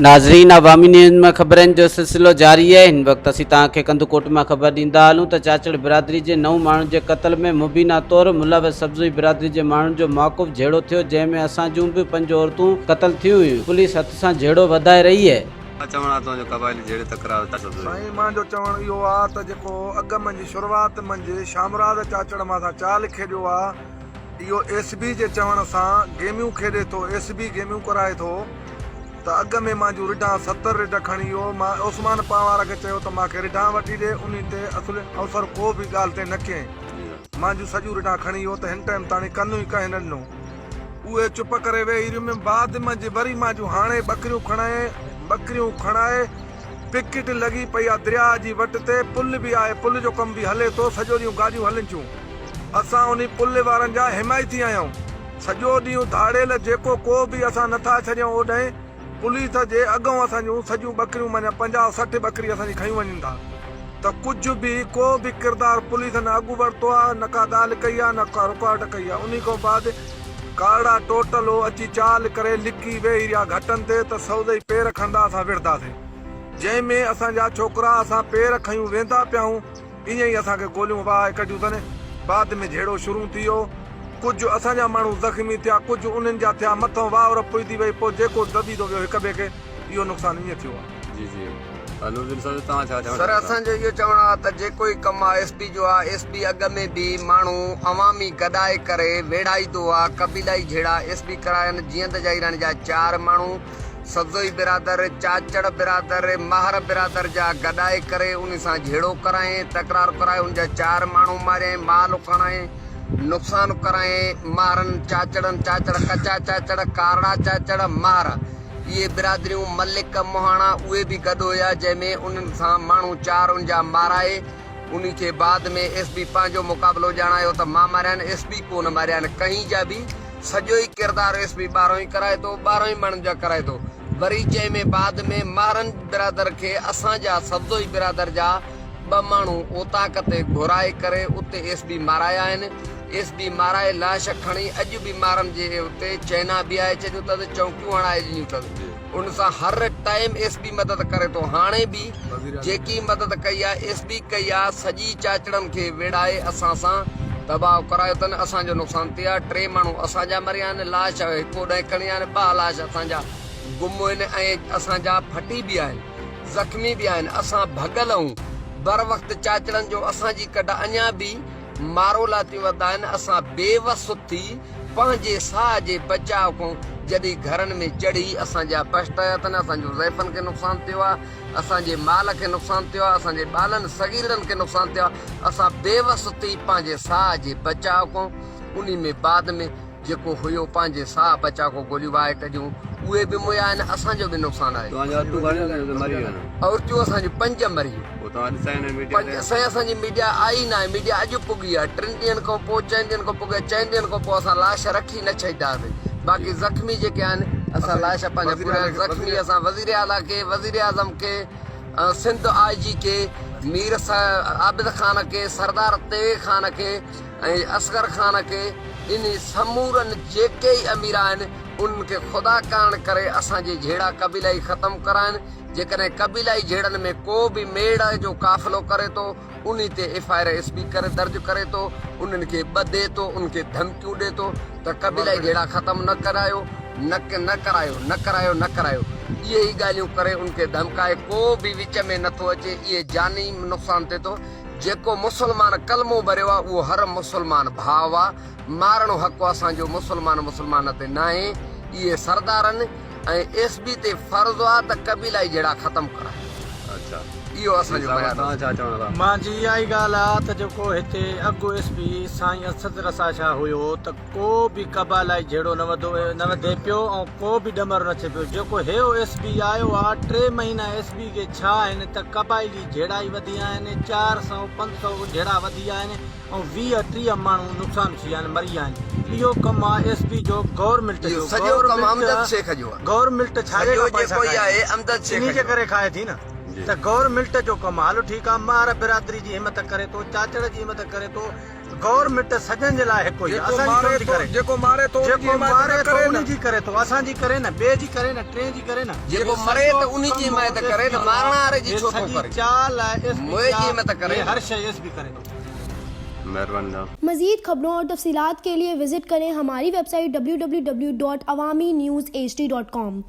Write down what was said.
नाज़रीन अवामी न्यूज़ में खबरन जो सिलसिलो जारी है। इन वक्त असीं तव्हांखे कंधकोट में खबर ॾींदा हलूं त चाचड़ बिरादरी के 9 माण्हुनि जे क़त्ल में मुबीना तौर मुलवस सब्ज़ी बिरादरी के माण्हुनि जो मौक़ुफ़ झेड़ो थियो, जंहिंमें असां जूं भी 5 औरतूं क़त्ल थी हुयूं। पुलिस हथ सां झेड़ो वधाए रही है। चवणा तो जो कबाइली जेड़े तकरार साईं मांजो चवण इहो आहे त जेको अॻ मंझि शुरूआत मंझि शामराज चाचड़ मां चाल खेॾियो आहे, इहो एसबी जे चवण सां गेमियूं खेॾे थो, एसबी गेमियूं कराए थो। त अॻ में मां जूं रिढा 70 रिढ खणी वियो, मां उस्मान पावार खे चयो त मूंखे रिढा वठी ॾे, उन ते असुल अवसर को बि ॻाल्हि ते न कयईं। मां जूं सॼियूं रिढा खणी वियो त हिन टाइम ताणी कनू ई कंहिं न ॾिनो, उहे चुप करे वेही रहियूं। में बाद मंझि वरी मां जूं हाणे बकरियूं खणाए पिकेट लॻी पई आहे दरिया जी वट ते, पुल बि आहे, पुल जो कमु बि हले थो, सॼो ॾींहुं गाॾियूं हलनि थियूं। असां उन पुल वारनि जा हिमायती आहियूं, सॼो ॾींहुं धाड़ेल जेको को बि असां नथा छॾियूं ओॾांहुं। पुलिस जे अॻूं असांजूं सॼियूं बकरियूं माना 50-60 बकरी असांजी खयूं वञनि था। त कुझु बि को बि किरदारु पुलिस न अॻु वरितो आहे, न का ॻाल्हि कई आहे, न का रुकावट कई आहे। उन खां बाद काड़ा टोटल अची चाल करे लिकी वेही रहिया घटनि ते, त सौदे पेर खंदा असां विढ़ंदासीं, जंहिंमें असांजा छोकिरा असां पेर खयूं वेंदा पियाऊं, ईअं ई असांखे गोलियूं वाहे कढियूं अथनि। बाद में झेड़ो शुरू थी वियो, कुझु असांजा माण्हू ज़ख़्मी थिया, कुझु उन्हनि जा थिया, मथां वावर पुॼी वई, पोइ जेको दॿी थो वियो हिक ॿिए खे, इहो नुक़सानु ईअं थियो आहे। जी जी तव्हां छा चवणा? सर असांजो इहो चवणो आहे त जेको ई कमु आहे एसपी जो आहे, एसपी अॻ में बि माण्हू अवामी गॾाए करे वेड़ाईंदो आहे, कबीलाई झेड़ा एसपी कराइनि। जीअं त जाइराणी जा 4 माण्हू सब्ज़ोई बिरादर, चाचड़ बिरादर, माहर बिरादर जा गॾाए करे उन सां झेड़ो कराए, तकरार कराए, उन जा 4 माण्हू मारियईं, माल खणाए, नुक़सान कराए। मारनि चाचड़नि, चाचड़ कचा चाचड़, कारड़ा चाचड़, मार, इहे बिरादरियूं मलिक मोहाणा उहे बि गॾु हुया, जंहिंमें उन्हनि सां माण्हू 4 उन जा माराए। उन खे बाद में एसपी पंहिंजो मुक़ाबिलो ॼाणायो त मां मारिया आहिनि, एसपी कोन मारिया आहिनि कहीं जा बि। सॼो ई किरदारु एसपी 12 ई कराए थो, 12 ई माण्हुनि जा कराए थो। वरी जंहिंमें बाद में मारनि बिरादर खे असांजा सब्ज़ोई बिरादर जा 2 माण्हू ओताक ते घुराए करे उते एसपी माराया आहिनि। एसपी माराए लाश खणी अॼु बि मारनि जे उते चैना बि आहे, चयूं अथसि चौकियूं हणाए ॾिनियूं अथसि। उन सां हर टाइम एसपी मदद करे थो। हाणे बि जेकी मदद कई आहे एसपी कई आहे, सॼी चाचड़नि खे वेड़ाए असां सां दबाव करायो अथनि। असांजो नुक़सानु थियो आहे, 3 माण्हू असांजा मरिया आहिनि, लाश हिकु ॾहें खणी आहिनि, 2 लाश असांजा गुम आहिनि ऐं असांजा फटी बि आहिनि, ज़ख़्मी बि आहिनि। असां भॻल आहियूं बर वक़्तु चाचड़नि जो असांजी कढ अञा बि मारो लातियूं वधा आहिनि। असां बेवस थी पंहिंजे साह जे बचाव खां जॾहिं घरनि में चढ़ी असांजा पछताया अथनि, असांजो ज़ैफ़नि खे नुक़सानु थियो आहे, असांजे माल खे नुक़सानु थियो आहे, असांजे ॿारनि सगीरनि खे नुक़सानु थियो आहे। असां बेवस थी पंहिंजे साह जे बचाव खां, उन में बाद में जेको हुयो पंहिंजे साह बचाव खां गोलियूं वाहे कढियूं, उहे बि मुया आहिनि, असांजो बि नुक़सानु आहे। औरतियूं असांजी 5 मरियूं, असांजी मीडिया आई न आहे, मीडिया अॼु पुगी आहे। 3 ॾींहंनि खां पोइ, 4 ॾींहंनि खां पुगे, 4 ॾींहंनि खां पोइ असां लाश रखी न छॾींदासीं। बाक़ी ज़ख़्मी जेके आहिनि असां लाश पंहिंजा पूरा ज़ख़्मी असां वज़ीर आला खे, वज़ीर आज़म खे, सिंध IG के, मीर आबिद ख़ान के, सरदार तेग ख़ान के ऐं असगर ख़ान के, इन समूरनि जेके ई अमीर आहिनि उन्हनि खे ख़ुदा करण करे असांजे झेड़ा कबीलाई ख़तमु कराइनि। जेकॾहिं कबीलाई झेड़नि में को बि मेड़ जो काफ़िलो करे थो, उन ते FIR एसपी करे दर्ज करे थो, उन्हनि खे ॿधे थो, उनखे धमकियूं ॾिए थो त कबीलाई झेड़ा ख़तमु न करायो, न करायो। इहे ई ॻाल्हियूं करे उनखे धमकाए, को बि विच में नथो अचे। इहे जानी नुक़सानु थिए थो। जेको मुस्लमान कलमो भरियो आहे उहो हर मुस्लमान भाउ आहे। मारणो हक़ असांजो मुस्लमान ते न आहे। इहे सरदारनि ऐं एसपी ते फर्ज़ु आहे त कबीलाई जहिड़ा ख़तमु कराए। इहो असांजो मुंहिंजी इहा ई ॻाल्हि आहे त जेको हिते अॻु एसपी साईं असद रसा छा हुयो त को बि कबालाई झेड़ो न वधे पियो ऐं को बि ॾमर न थिए पियो। जेको हे एसपी आयो आहे, 3 महीना एसपी खे छा आहिनि त कबाइली झेड़ा ई वधी आहिनि, 400-500 झेड़ा वधी आहिनि ऐं 20-30 माण्हू नुक़सानु थी विया आहिनि, मरी विया आहिनि। इहो कमु आहे एसपी जो, गवर्नमेंट जो। गवर्नमेंट छाजे इन जे करे खाए थी न, त गवर्नमेंट जो कमु। हलो ठीकु आहे, मार बिरादरी जी हिमत करे थो, चाचड़ जी हिमत करे थो, गवर्नमेंट सजन जे लाइ हिकु ई आहे, जेको असांजी मारे कोन थी थो करे। जेको मारे थो जेको मारे थो करे उन न। जी करे थो, असांजी करे न, ॿिए जी करे न, टे जी करे न। जेको मरे त उन जी हिमायत करे न, मारण वारे जी छो थो करे? चाल आहे मुए जी हिम्मत करे। हर शइ एसपी करे थो। महिरबानी जनाब। मज़ीद खबरों और तफसीलात के लिए विजिट करें हमारी वेबसाइट www.awamiNewsHD.com।